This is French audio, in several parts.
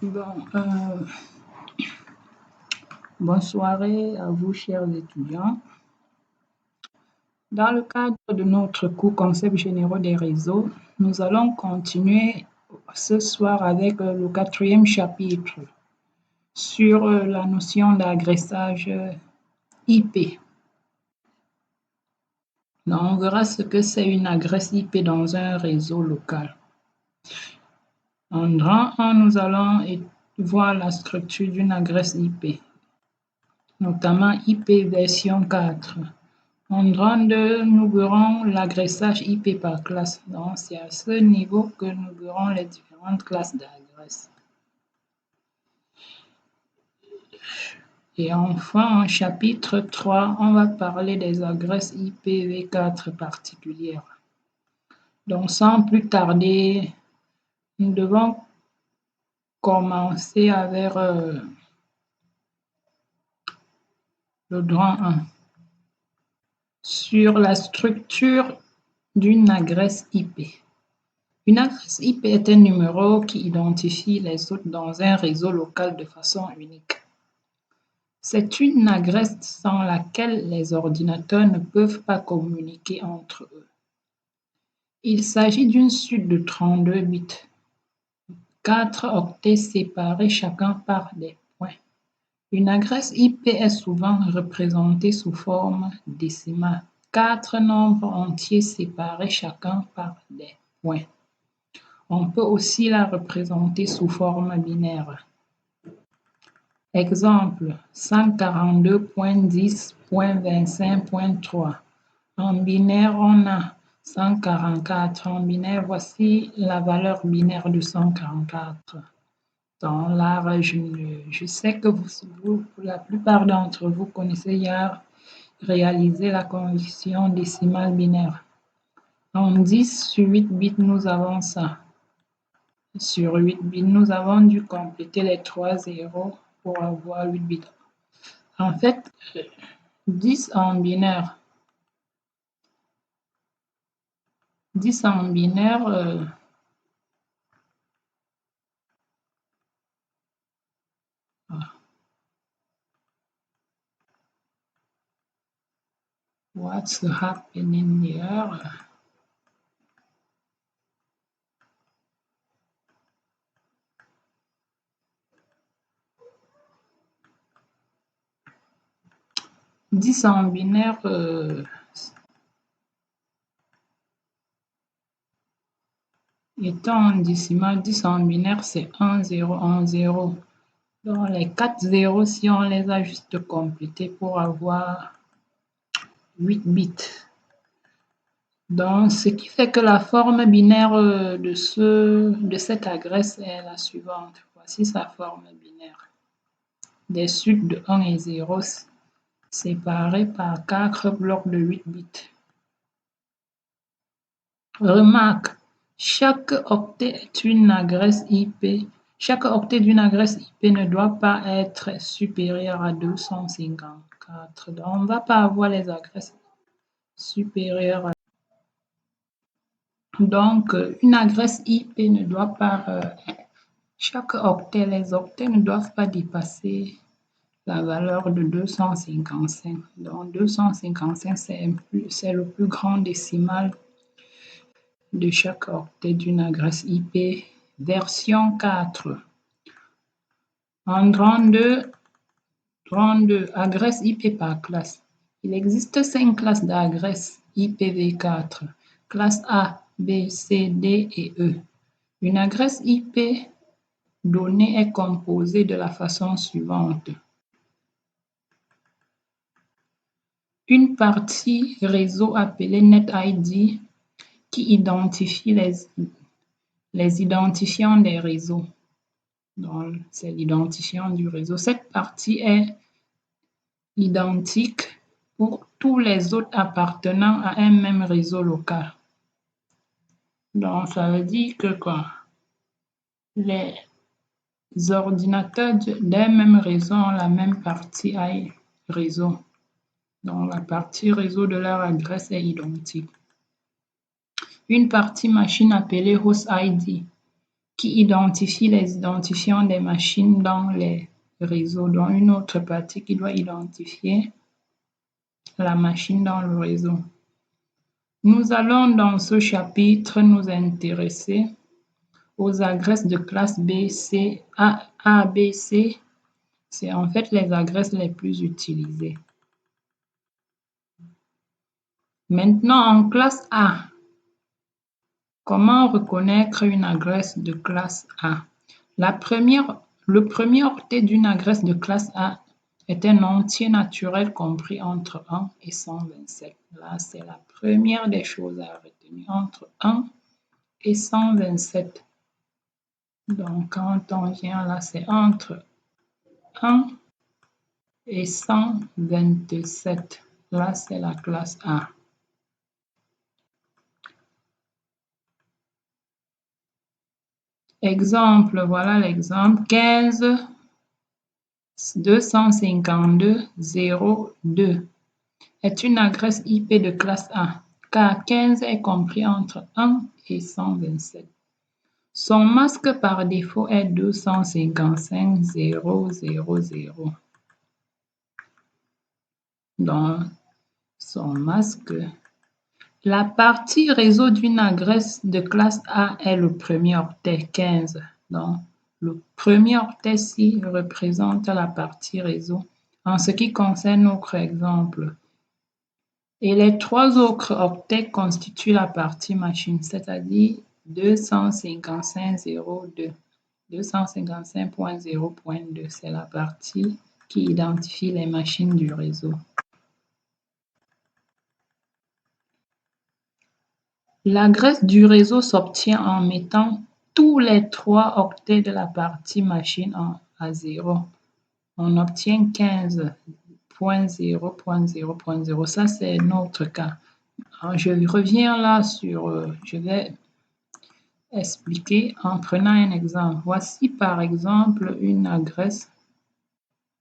Bon, bonne soirée à vous, chers étudiants. Dans le cadre de notre cours Concepts généraux des réseaux, nous allons continuer ce soir avec le 4e chapitre sur la notion d'agressage IP. Donc, on verra ce que c'est une agresse IP dans un réseau local. En rang 1, nous allons voir la structure d'une agresse IP, notamment IP version 4. En rang 2, nous verrons l'agressage IP par classe. Donc, c'est à ce niveau que nous verrons les différentes classes d'adresses. Et enfin, en chapitre 3, on va parler des adresses IPv4 particulières. Donc, sans plus tarder, nous devons commencer avec le rang 1 sur la structure d'une adresse IP. Une adresse IP est un numéro qui identifie les hôtes dans un réseau local de façon unique. C'est une adresse sans laquelle les ordinateurs ne peuvent pas communiquer entre eux. Il s'agit d'une suite de 32 bits, 4 octets séparés chacun par des points. Une adresse IP est souvent représentée sous forme décimale, 4 nombres entiers séparés chacun par des points. On peut aussi la représenter sous forme binaire. Exemple, 142.10.25.3. En binaire, on a 144. En binaire, voici la valeur binaire de 144. Dans l'art, je sais que vous, la plupart d'entre vous connaissez déjà réaliser la conversion décimale binaire. En 10 sur 8 bits, nous avons ça. Sur 8 bits, nous avons dû compléter les 3 zéros pour avoir 8 bits. En fait, 10 en binaire. 10 en binaire, what's happening here? Dix en binaire, étant en décimal, 10 en binaire, c'est 1, 0, 1, 0. Donc, les 4 zéros, si on les a juste complétés pour avoir 8 bits. Donc, ce qui fait que la forme binaire de cette adresse est la suivante. Voici sa forme binaire. Des suites de 1 et 0 séparées par 4 blocs de 8 bits. Remarque, chaque octet est une adresse IP. Chaque octet d'une adresse IP ne doit pas être supérieur à 254. Donc, on ne va pas avoir les adresses supérieures à. Donc, une adresse IP ne doit pas. Chaque octet, les octets ne doivent pas dépasser la valeur de 255. Donc, 255, c'est le plus grand décimal de chaque octet d'une adresse IP version 4. En 32, adresse IP par classe. Il existe 5 classes d'adresses IPv4, classe A, B, C, D et E. Une adresse IP donnée est composée de la façon suivante. Une partie réseau appelée NetID qui identifie les identifiants des réseaux. Donc, c'est l'identifiant du réseau. Cette partie est identique pour tous les autres appartenant à un même réseau local. Donc, ça veut dire que quoi? Les ordinateurs d'un même réseau ont la même partie réseau. Donc, la partie réseau de leur adresse est identique. Une partie machine appelée host ID qui identifie les identifiants des machines dans les réseaux, dont une autre partie qui doit identifier la machine dans le réseau. Nous allons dans ce chapitre nous intéresser aux adresses de classe B, C, A, B, C. C'est en fait les adresses les plus utilisées. Maintenant, en classe A, comment reconnaître une adresse de classe A? Le premier octet d'une adresse de classe A est un entier naturel compris entre 1 et 127. Là, c'est la première des choses à retenir, entre 1 et 127. Donc, quand on vient là, c'est entre 1 et 127. Là, c'est la classe A. Exemple, voilà l'exemple 15 252 02 est une adresse IP de classe A, car 15 est compris entre 1 et 127. Son masque par défaut est 255 000. Dans son masque, la partie réseau d'une adresse de classe A est le premier octet 15. Donc, le premier octet-ci représente la partie réseau en ce qui concerne notre exemple. Et les trois autres octets constituent la partie machine, c'est-à-dire 255.02. 255.0.2, c'est la partie qui identifie les machines du réseau. L'adresse du réseau s'obtient en mettant tous les trois octets de la partie machine à 0. On obtient 15.0.0.0. Ça, c'est notre cas. Alors, je reviens là je vais expliquer en prenant un exemple. Voici par exemple une adresse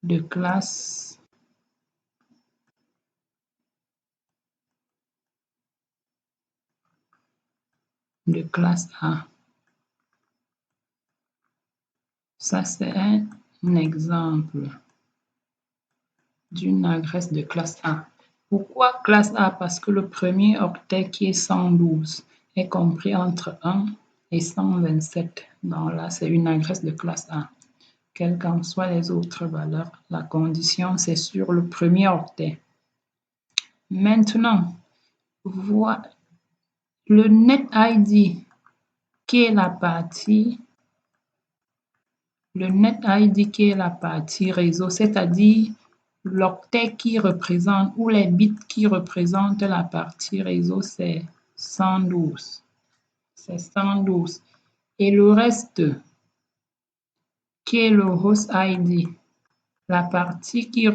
de classe A. Ça, c'est un exemple d'une adresse de classe A. Pourquoi classe A? Parce que le premier octet qui est 112 est compris entre 1 et 127. Donc là, c'est une adresse de classe A. Quelles qu'en soient les autres valeurs, la condition, c'est sur le premier octet. Maintenant, voilà le NetID qui est la partie réseau, c'est-à-dire l'octet qui représente ou les bits qui représentent la partie réseau, c'est 112. C'est 112. Et le reste, qui est le host ID, la partie qui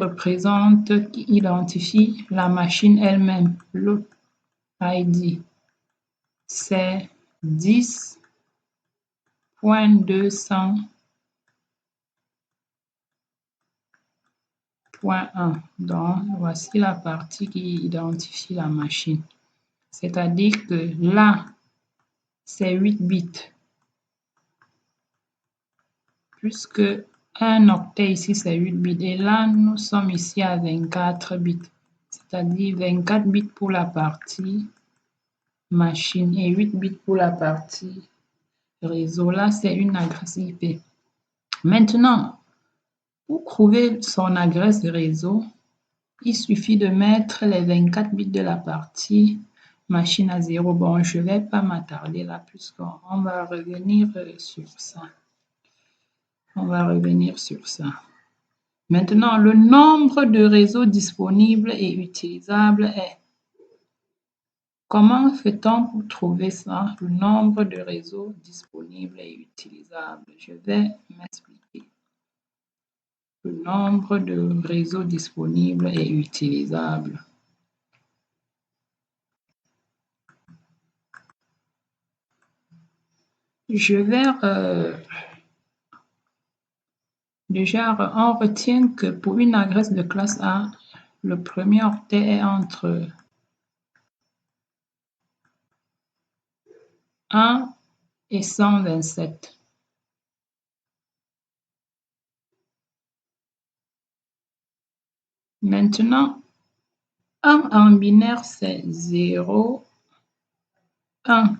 identifie la machine elle-même, le ID, c'est 10.200.1. Donc, voici la partie qui identifie la machine. C'est-à-dire que là, c'est 8 bits. Puisque un octet ici, c'est 8 bits. Et là, nous sommes ici à 24 bits. C'est-à-dire 24 bits pour la partie machine et 8 bits pour la partie réseau. Là, c'est une adresse IP. Maintenant, pour trouver son adresse réseau, il suffit de mettre les 24 bits de la partie machine à 0. Bon, je ne vais pas m'attarder là puisqu'on va revenir sur ça. Maintenant, le nombre de réseaux disponibles et utilisables est. Comment fait-on pour trouver ça, le nombre de réseaux disponibles et utilisables? Je vais m'expliquer. Le nombre de réseaux disponibles et utilisables. Déjà, on retient que pour une adresse de classe A, le premier octet est entre 1 et 127. Maintenant, 1 en binaire, c'est 0, 1.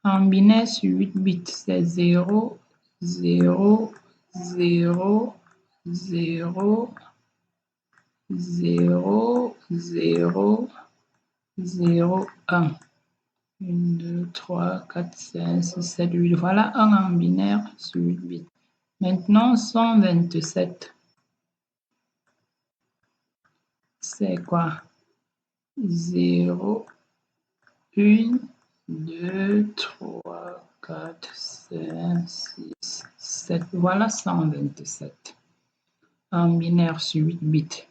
En binaire sur 8 bits, c'est 0, 0, 0, 0, 0, 0, 0, 1. 1, 2, 3, 4, 5, 6, 7, 8. Voilà 1 en binaire sur 8 bits. Maintenant, 127. C'est quoi? 0, 1, 2, 3, 4, 5, 6, 7. Voilà 127 en binaire sur 8 bits.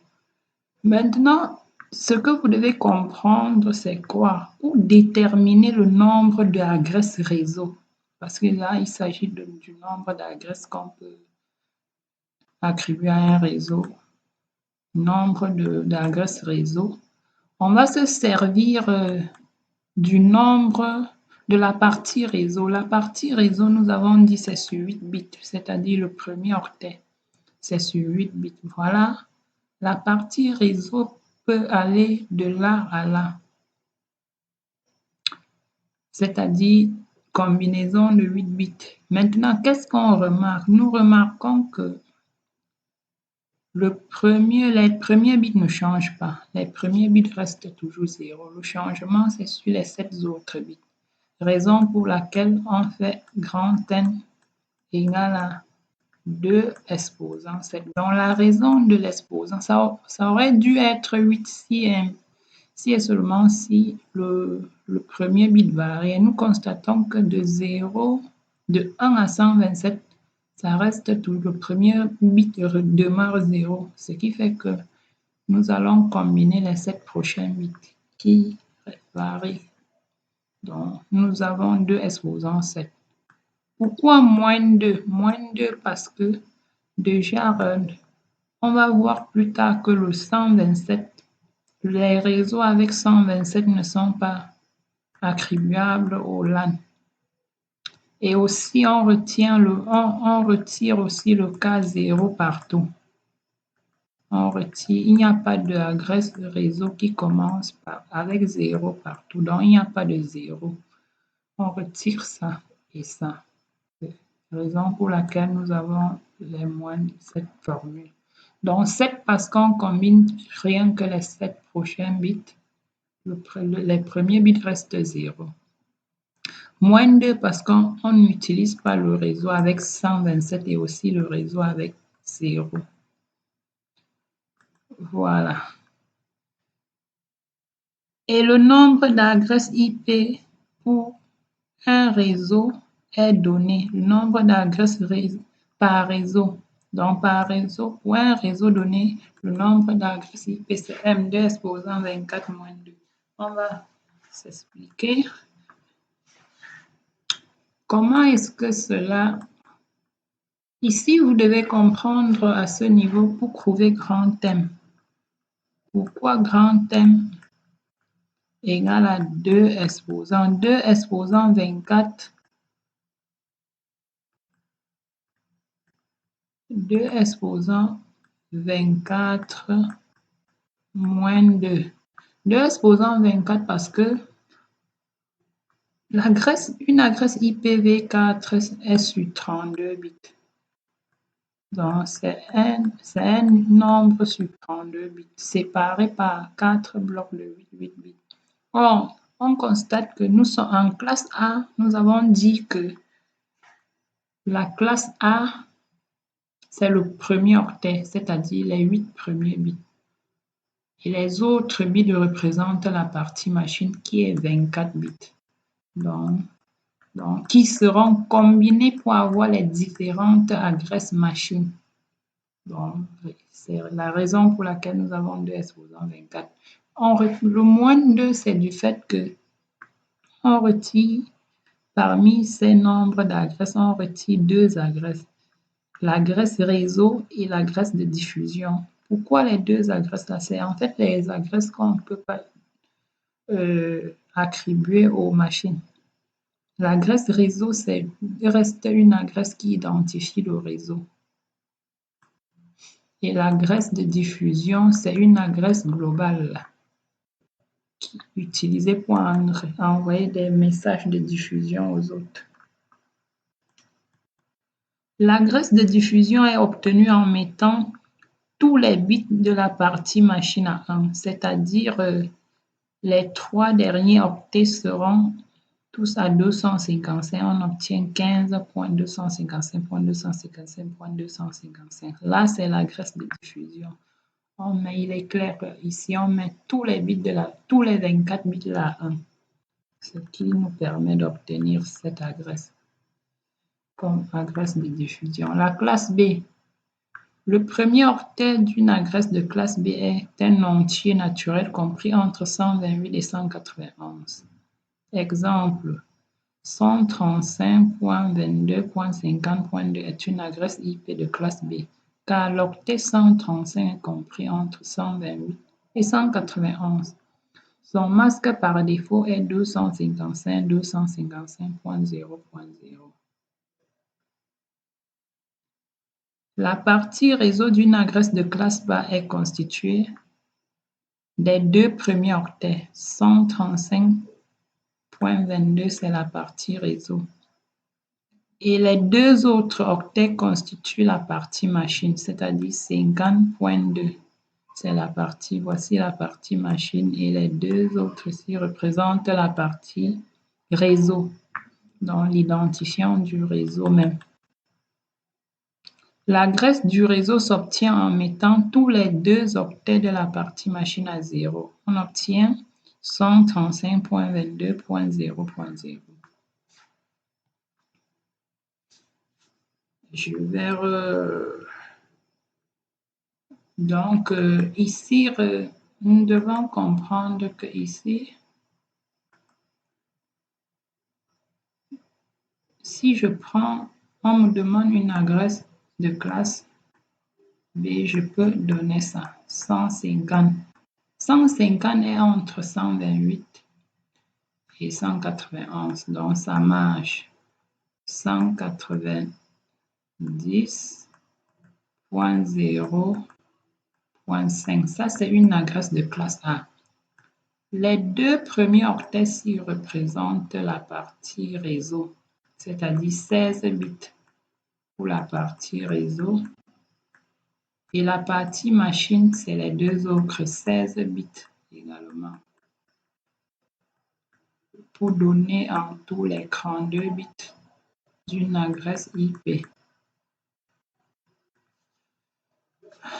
Maintenant, ce que vous devez comprendre, c'est quoi? Pour déterminer le nombre d'adresses réseau. Parce que là, il s'agit du nombre d'adresses qu'on peut attribuer à un réseau. Nombre d'adresses réseau. On va se servir du nombre de la partie réseau. La partie réseau, nous avons dit c'est sur 8 bits, c'est-à-dire le premier octet, c'est sur 8 bits. Voilà, la partie réseau peut aller de là à là, c'est-à-dire combinaison de 8 bits. Maintenant, qu'est-ce qu'on remarque? Nous remarquons que les premiers bits ne changent pas. Les premiers bits restent toujours 0. Le changement, c'est sur les 7 autres bits. Raison pour laquelle on fait grand N égale à 2 exposant 7. Donc la raison de l'exposant, ça aurait dû être 8 si et seulement si le premier bit varie. Et nous constatons que de 1 à 127, ça reste tout, le premier bit demeure 0, ce qui fait que nous allons combiner les 7 prochains bits qui varient. Donc, nous avons 2 exposant 7. Pourquoi moins 2? Moins 2 parce que déjà, on va voir plus tard que le 127, les réseaux avec 127 ne sont pas attribuables au LAN. Et aussi, on retire aussi le cas 0 partout. On retire, il n'y a pas d'adresse de réseau qui commence avec 0 partout. Donc, il n'y a pas de 0. On retire ça et ça. Raison pour laquelle nous avons les moins de cette formule. Donc 7 parce qu'on combine rien que les 7 prochains bits, les premiers bits restent 0. Moins 2 parce qu'on n'utilise pas le réseau avec 127 et aussi le réseau avec 0. Voilà. Et le nombre d'adresses IP pour un réseau est donné. Le nombre d'adresses par réseau. Donc, par réseau, pour un réseau donné, le nombre d'adresses IP, c'est M2 exposant 24 moins 2. On va s'expliquer. Comment est-ce que cela... Ici, vous devez comprendre à ce niveau pour trouver grand M. Pourquoi grand M égale à 2 exposant 2 exposant 24. 2 exposant 24 moins 2. 2 exposant 24 parce que une adresse IPv4 est sur 32 bits. Donc, c'est un nombre sur 32 bits, séparé par 4 blocs de 8 bits. Or, on constate que nous sommes en classe A, nous avons dit que la classe A, c'est le premier octet, c'est-à-dire les 8 premiers bits. Et les autres bits représentent la partie machine qui est 24 bits. Donc, qui seront combinés pour avoir les différentes adresses machine. Donc, c'est la raison pour laquelle nous avons 2 exposants 24. Le moins 2, c'est du fait que on retire parmi ces nombres d'adresses, on retire 2 adresses. L'adresse réseau et l'adresse de diffusion. Pourquoi les 2 adresses-là? C'est en fait les adresses qu'on ne peut pas attribuer aux machines. L'adresse réseau, reste une adresse qui identifie le réseau. Et l'adresse de diffusion, c'est une adresse globale qui est utilisée pour envoyer des messages de diffusion aux autres. L'adresse de diffusion est obtenue en mettant tous les bits de la partie machine à 1, c'est-à-dire les 3 derniers octets seront tous à 255. On obtient 15.255.255.255. Là, c'est l'adresse de diffusion. Il est clair ici, on met tous les bits tous les 24 bits de la 1, ce qui nous permet d'obtenir cette adresse comme adresse de diffusion. La classe B. Le premier octet d'une adresse de classe B est un entier naturel compris entre 128 et 191. Exemple, 135.22.50.2 est une adresse IP de classe B, car l'octet 135 est compris entre 128 et 191. Son masque par défaut est 255.255.0.0. La partie réseau d'une adresse de classe B est constituée des 2 premiers octets. 135.22, c'est la partie réseau. Et les 2 autres octets constituent la partie machine, c'est-à-dire 50.2. C'est la partie, voici la partie machine, et les 2 autres ici représentent la partie réseau, donc l'identifiant du réseau même. L'adresse du réseau s'obtient en mettant tous les 2 octets de la partie machine à 0. On obtient 135.22.0.0. Je vais donc ici, nous devons comprendre que ici, si je prends, on me demande une adresse de classe B, je peux donner ça, 150. 150 est entre 128 et 191, donc ça marche 190.0.5. Ça, c'est une adresse de classe A. Les 2 premiers octets ci représentent la partie réseau, c'est-à-dire 16 bits pour la partie réseau. Et la partie machine, c'est les 2 autres 16 bits également, pour donner en tout les 32 bits d'une adresse IP.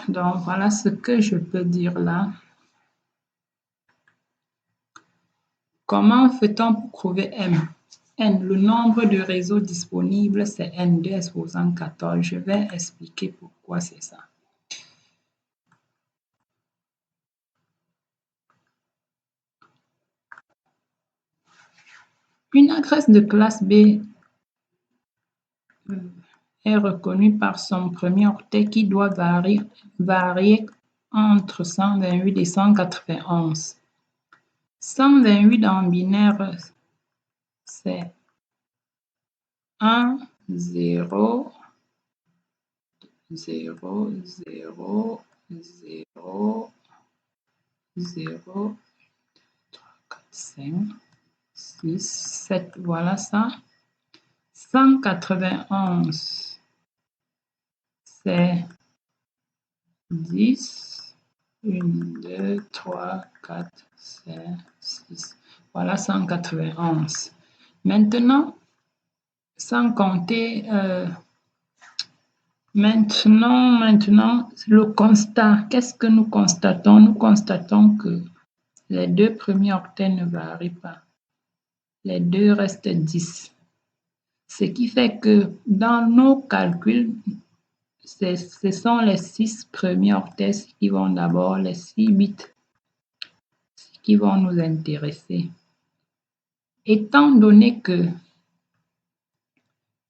Donc, voilà ce que je peux dire là. Comment fait-on pour trouver M? N, le nombre de réseaux disponibles, c'est N2 exposant 14. Je vais expliquer pourquoi c'est ça. Une adresse de classe B est reconnue par son premier octet qui doit varier entre 128 et 191. 128 en binaire, c'est 1, 0, 0, 0, 0, 0, 3, 4, 5, 6, 7, voilà ça. 191, c'est 10, 1, 2, 3, 4, 5, 6. Voilà 191. Maintenant, sans compter, maintenant, le constat. Qu'est-ce que nous constatons? Nous constatons que les 2 premiers octets ne varient pas. Les 2 restent 10. Ce qui fait que dans nos calculs, ce sont les 6 premiers octets qui vont d'abord, les 6 bits qui vont nous intéresser. Étant donné que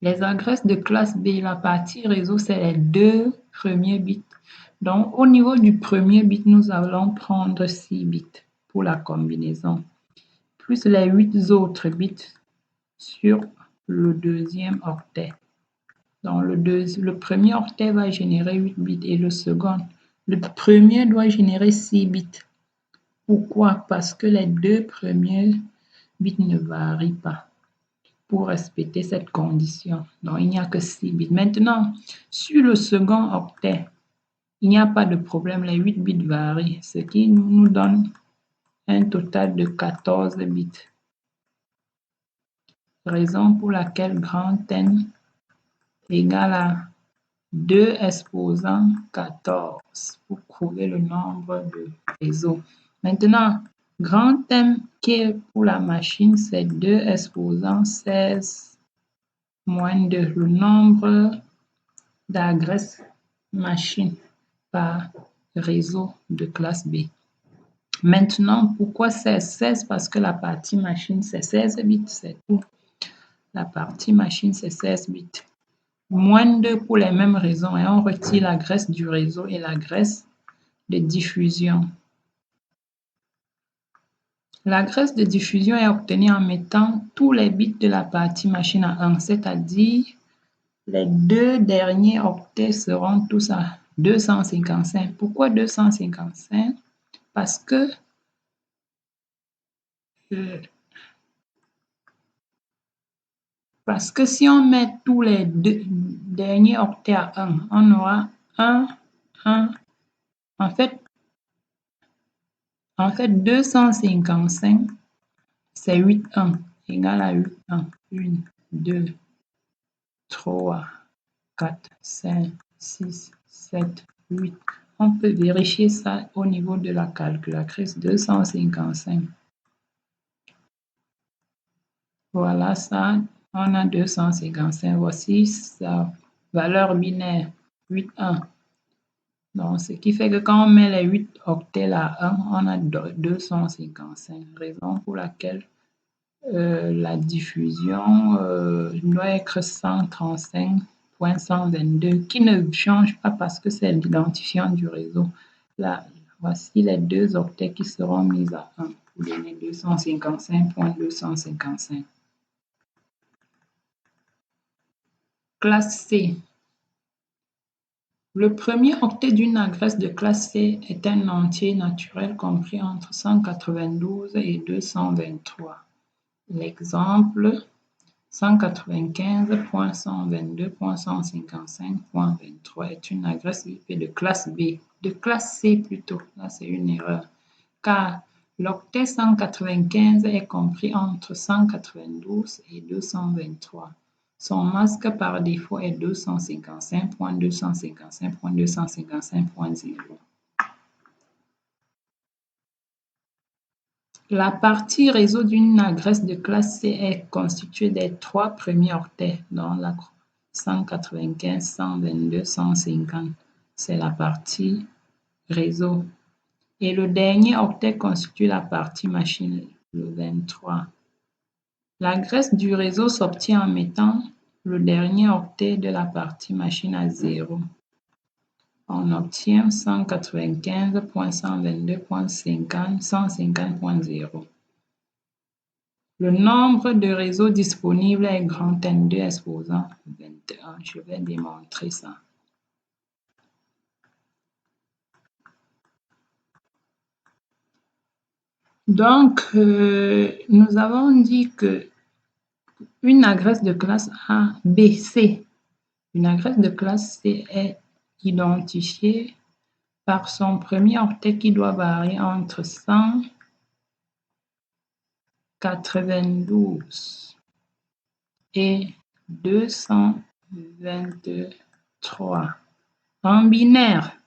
les adresses de classe B, la partie réseau, c'est les 2 premiers bits. Donc, au niveau du premier bit, nous allons prendre 6 bits pour la combinaison, plus les 8 autres bits sur le deuxième octet. Donc, le premier octet va générer 8 bits et le second. Le premier doit générer 6 bits. Pourquoi? Parce que les deux premiers bits ne varient pas pour respecter cette condition. Donc, il n'y a que 6 bits. Maintenant, sur le second octet, il n'y a pas de problème. Les 8 bits varient, ce qui nous donne un total de 14 bits. Raison pour laquelle grand N égale à 2 exposant 14 pour trouver le nombre de réseaux. Maintenant, grand M qui est pour la machine, c'est 2 exposant 16 moins 2, le nombre d'adresses machine par réseau de classe B. Maintenant, pourquoi 16? 16 parce que la partie machine, c'est 16 bits, c'est tout. La partie machine, c'est 16 bits. Moins 2 pour les mêmes raisons et on retire la graisse du réseau et la graisse de diffusion. La graisse de diffusion est obtenue en mettant tous les bits de la partie machine à 1, c'est-à-dire les deux derniers octets seront tous à 255. Pourquoi 255? Parce que si on met tous les deux derniers octets à 1, on aura 1, 1. En fait, 255, c'est 8 1 égale à 8 1. 1, 2, 3, 4, 5, 6, 7, 8. On peut vérifier ça au niveau de la calculatrice. 255. Voilà ça, on a 255. Voici sa valeur binaire, 8 1. Donc, ce qui fait que quand on met les 8 octets là, 1, on a 255. Raison pour laquelle la diffusion doit être 135.122, qui ne change pas parce que c'est l'identifiant du réseau. Là, voici les deux octets qui seront mis à 1 pour donner 255.255. Classe C. Le premier octet d'une adresse de classe C est un entier naturel compris entre 192 et 223. L'exemple 195.122.155.23 est une adresse IP de classe B, de classe C plutôt. Là, c'est une erreur, car l'octet 195 est compris entre 192 et 223. Son masque par défaut est 255.255.255.0. La partie réseau d'une adresse de classe C est constituée des trois premiers octets, dont la 195, 122, 150. C'est la partie réseau. Et le dernier octet constitue la partie machine, le 23. L'adresse du réseau s'obtient en mettant le dernier octet de la partie machine à 0. On obtient 195.122.50, 150.0. Le nombre de réseaux disponibles est grand N2 exposant 21. Je vais démontrer ça. Donc, nous avons dit que une adresse de classe A, B, C, une adresse de classe C est identifiée par son premier octet qui doit varier entre 192 et 223. En binaire,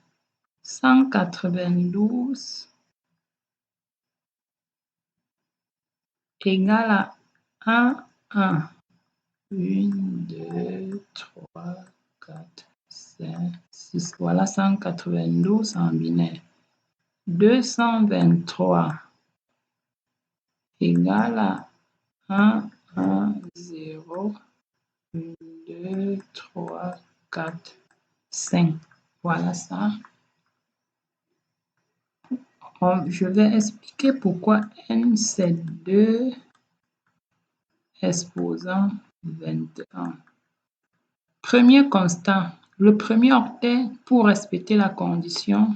192 égale à 1, 1. 1, 2, 3, 4, 5, 6. Voilà 192 en binaire. 223 égale à 1, 1, 0, 1, 2, 3, 4, 5. Voilà ça. Je vais expliquer pourquoi N c'est 2 exposant 21. Premier constat, le premier octet, pour respecter la condition,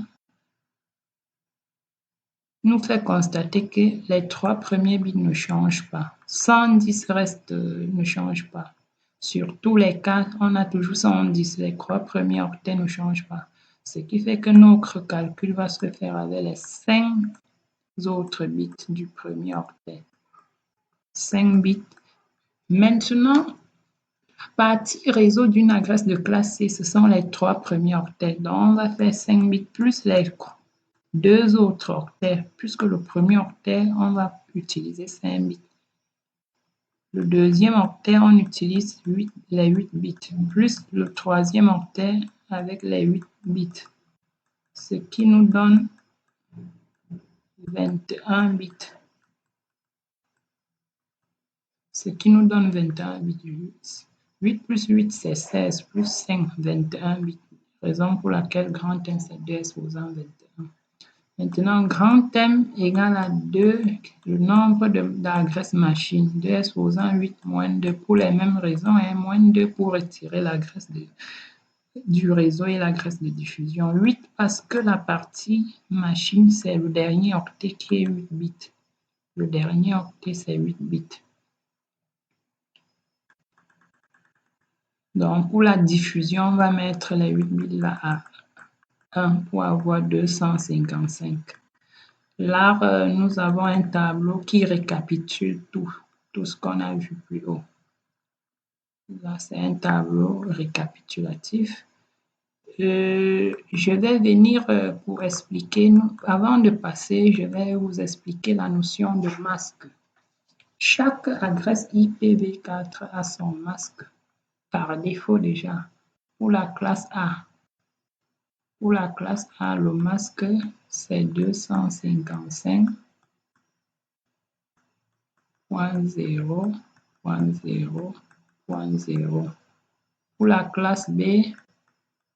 nous fait constater que les 3 premiers bits ne changent pas. 110 ne change pas. Sur tous les cas, on a toujours 110. Les 3 premiers octets ne changent pas. Ce qui fait que notre calcul va se faire avec les 5 autres bits du premier octet. 5 bits. Maintenant, la partie réseau d'une adresse de classe C, ce sont les 3 premiers octets. Donc, on va faire 5 bits plus les 2 autres octets. Puisque le premier octet, on va utiliser 5 bits. Le deuxième octet, on utilise les 8 bits, plus le troisième octet avec les 8 bits, ce qui nous donne 21 bits. Ce qui nous donne 21 bits. 8 plus 8, c'est 16, plus 5, 21 bits. Raison pour laquelle grand M, c'est 2 exposant 21. Maintenant, grand M égale à 2, le nombre d'adresses machine. 2 exposant 8 moins 2 pour les mêmes raisons, et moins 2 pour retirer l'adresse du réseau et l'adresse de diffusion. 8 parce que la partie machine, c'est le dernier octet qui est 8 bits. Le dernier octet, c'est 8 bits. Donc, pour la diffusion, on va mettre les 8 bits là à 1 pour avoir 255. Là, nous avons un tableau qui récapitule tout ce qu'on a vu plus haut. Là, c'est un tableau récapitulatif. Je vais venir pour expliquer, avant de passer, je vais vous expliquer la notion de masque. Chaque adresse IPv4 a son masque par défaut déjà. Pour la classe A, le masque, c'est 255.0.0.0. Pour la classe B,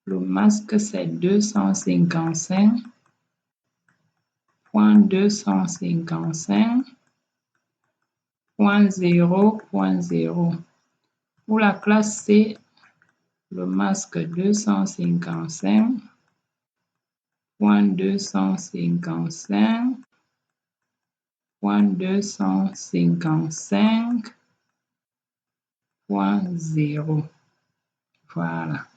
le masque, c'est 255.255.0.0. Pour la classe C, le masque 255.255.0. Voilà.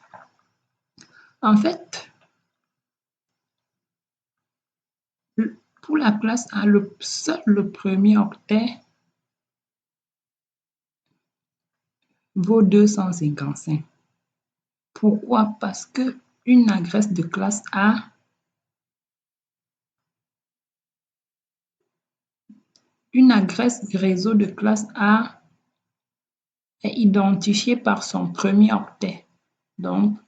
En fait, pour la classe A, seul le premier octet vaut 255. Pourquoi? Parce que une adresse de classe A une adresse réseau de classe A est identifiée par son premier octet. Donc,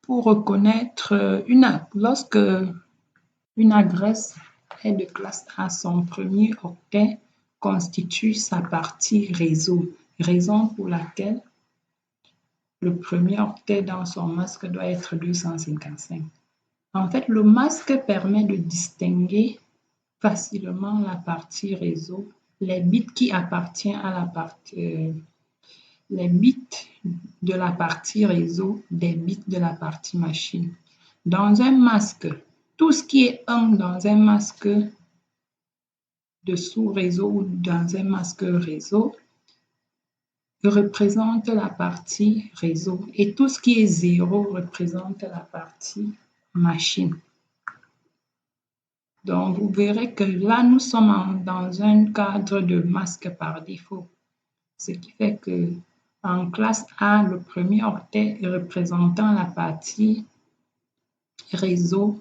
pour reconnaître lorsque une adresse est de classe A, son premier octet constitue sa partie réseau, raison pour laquelle le premier octet dans son masque doit être 255. En fait, le masque permet de distinguer facilement la partie réseau, les bits qui appartiennent à la partie, les bits de la partie réseau des bits de la partie machine. Dans un masque, tout ce qui est 1 dans un masque de sous-réseau ou dans un masque réseau représente la partie réseau et tout ce qui est 0 représente la partie machine. Donc, vous verrez que là, nous sommes dans un cadre de masque par défaut. Ce qui fait que en classe A, le premier octet représentant la partie réseau,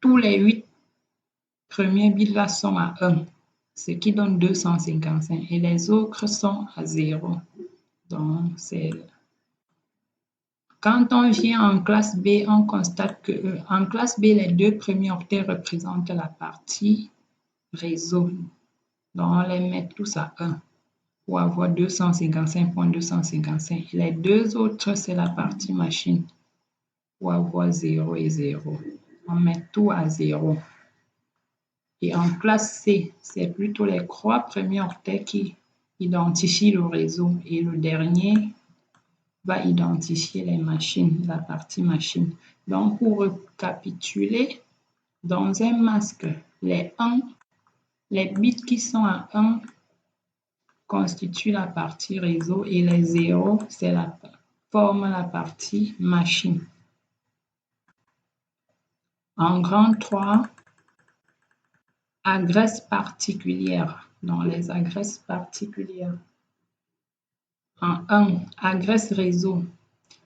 tous les 8 premiers bits là sont à 1, ce qui donne 255 et les autres sont à 0. Donc, quand on vient en classe B, on constate que en classe B, les 2 premiers octets représentent la partie réseau. Donc, on les met tous à 1 pour avoir 255.255. Les 2 autres, c'est la partie machine pour avoir 0 et 0. On met tout à 0. Et en classe C, c'est plutôt les 3 premiers octets qui identifient le réseau et le dernier va identifier les machines, la partie machine. Donc, pour récapituler, dans un masque, les bits qui sont à 1 constituent la partie réseau et les 0 forment la partie machine. En grand 3, adresse particulière. Dans les adresses particulières. En 1, adresse réseau.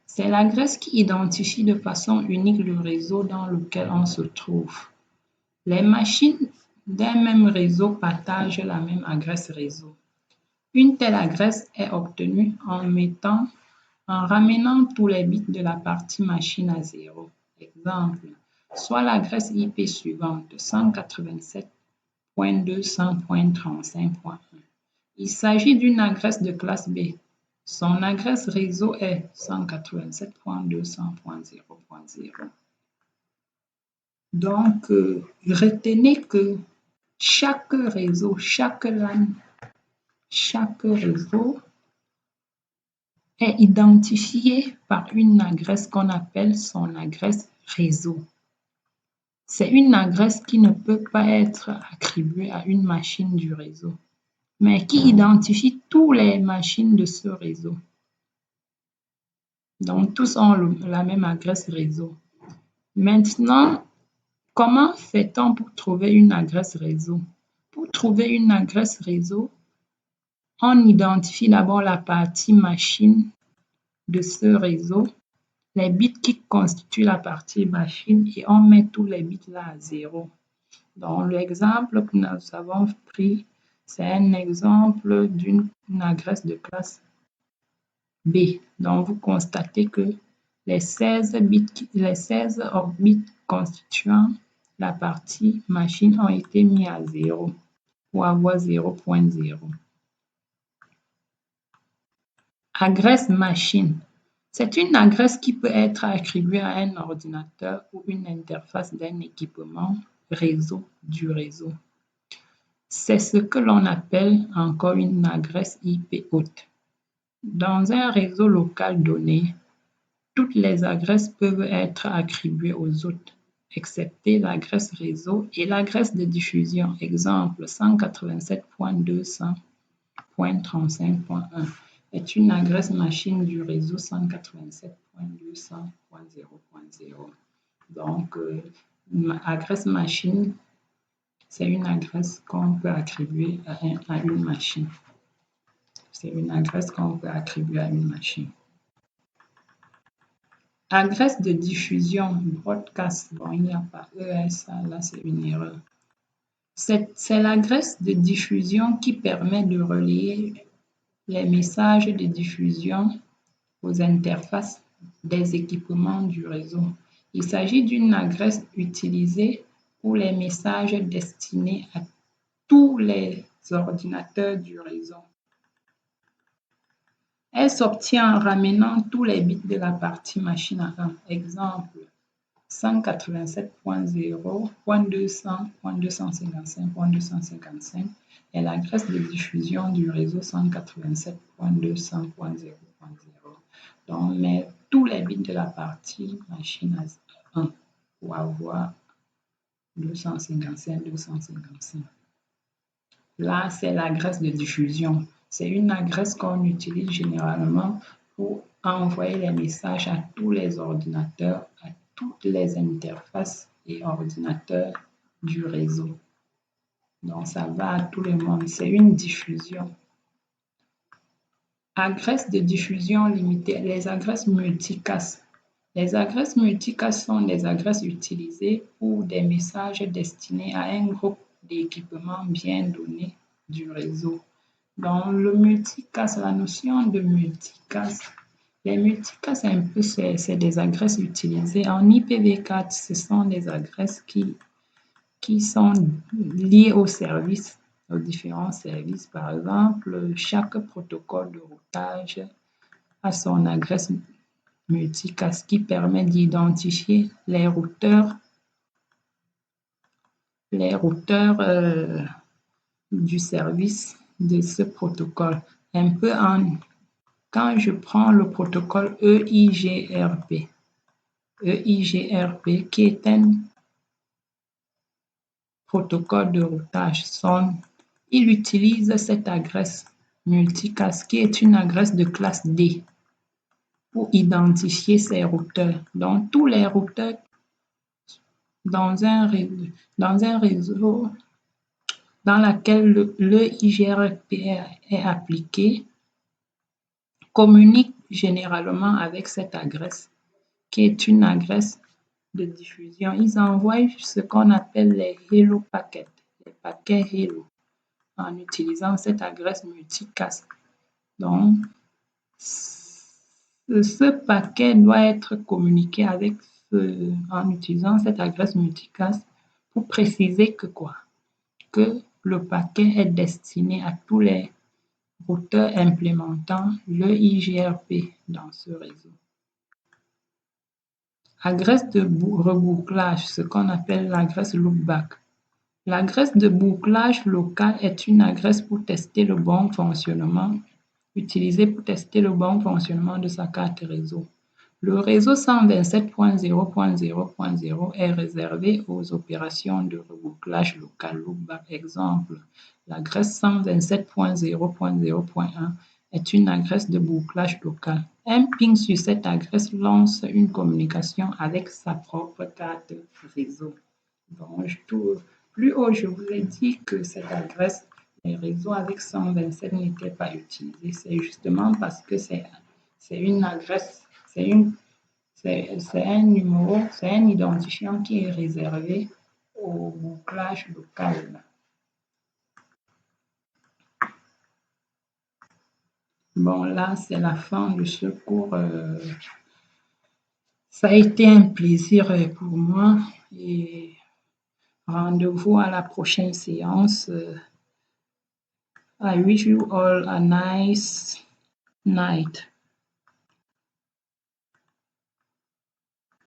C'est l'adresse qui identifie de façon unique le réseau dans lequel on se trouve. Les machines d'un même réseau partagent la même adresse réseau. Une telle adresse est obtenue en ramenant tous les bits de la partie machine à 0. Exemple, soit l'adresse IP suivante 187.200.35.1. Il s'agit d'une adresse de classe B. Son adresse réseau est 187.200.0.0. Donc, retenez que chaque réseau, chaque LAN, chaque réseau est identifié par une adresse qu'on appelle son adresse réseau. C'est une adresse qui ne peut pas être attribuée à une machine du réseau, mais qui identifie toutes les machines de ce réseau. Donc, tous ont la même adresse réseau. Maintenant, comment fait-on pour trouver une adresse réseau? Pour trouver une adresse réseau, on identifie d'abord la partie machine de ce réseau, les bits qui constituent la partie machine et on met tous les bits là à 0. Dans l'exemple que nous avons pris, c'est un exemple d'une adresse de classe B. Donc, vous constatez que les 16 bits constituant la partie machine ont été mis à 0 pour avoir 0.0. Adresse machine. C'est une adresse qui peut être attribuée à un ordinateur ou une interface d'un équipement réseau du réseau. C'est ce que l'on appelle encore une adresse IP haute. Dans un réseau local donné, toutes les adresses peuvent être attribuées aux hôtes, excepté l'adresse réseau et l'adresse de diffusion. Exemple 187.200.35.1 est une adresse machine du réseau 187.200.0.0. Donc, adresse machine, c'est une adresse qu'on peut attribuer à une machine. C'est une adresse qu'on peut attribuer à une machine. Adresse de diffusion, broadcast, bon, il n'y a pas ES, là c'est une erreur. C'est l'adresse de diffusion qui permet de relayer les messages de diffusion aux interfaces des équipements du réseau. Il s'agit d'une adresse utilisée pour les messages destinés à tous les ordinateurs du réseau. Elle s'obtient en ramenant tous les bits de la partie machine à 1. Exemple 187.0.200.255.255 est l'adresse de diffusion du réseau 187.200.0.0. Donc, on met tous les bits de la partie machine à 1 pour avoir 255. Là, c'est l'adresse de diffusion. C'est une adresse qu'on utilise généralement pour envoyer les messages à tous les ordinateurs, à toutes les interfaces et ordinateurs du réseau. Donc, ça va à tout le monde. C'est une diffusion. Adresse de diffusion limitée, les adresses multicast. Les adresses multicast sont des adresses utilisées pour des messages destinés à un groupe d'équipements bien donné du réseau. Dans le multicast, la notion de multicast, les multicasts, c'est des adresses utilisées en IPv4. Ce sont des adresses qui sont liées aux services, aux différents services. Par exemple, chaque protocole de routage a son adresse multicast qui permet d'identifier les routeurs du service de ce protocole. Un peu en Quand je prends le protocole EIGRP, qui est un protocole de routage SON, il utilise cette adresse multicast qui est une adresse de classe D pour identifier ses routeurs. Donc, tous les routeurs dans un réseau dans lequel le IGRP est appliqué communiquent généralement avec cette adresse qui est une adresse de diffusion. Ils envoient ce qu'on appelle les Hello packets, les paquets Hello, en utilisant cette adresse multicast. Donc, ce paquet doit être communiqué avec en utilisant cette adresse multicast pour préciser que quoi? Que le paquet est destiné à tous les routeurs implémentant le IGRP dans ce réseau. Adresse de rebouclage, ce qu'on appelle l'adresse loopback. L'adresse de bouclage local est une adresse pour tester le bon fonctionnement, utilisée pour tester le bon fonctionnement de sa carte réseau. Le réseau 127.0.0.0 est réservé aux opérations de rebouclage local loopback. Exemple, l'adresse 127.0.0.1 est une adresse de bouclage local. Un ping sur cette adresse lance une communication avec sa propre carte réseau. Donc, plus haut, je vous ai dit que cette adresse, les réseaux avec 127 n'étaient pas utilisés. C'est justement parce que c'est une adresse, c'est un numéro, c'est un identifiant qui est réservé au bouclage local. Bon, là, c'est la fin de ce cours. Ça a été un plaisir pour moi et rendez-vous à la prochaine séance. I wish you all a nice night.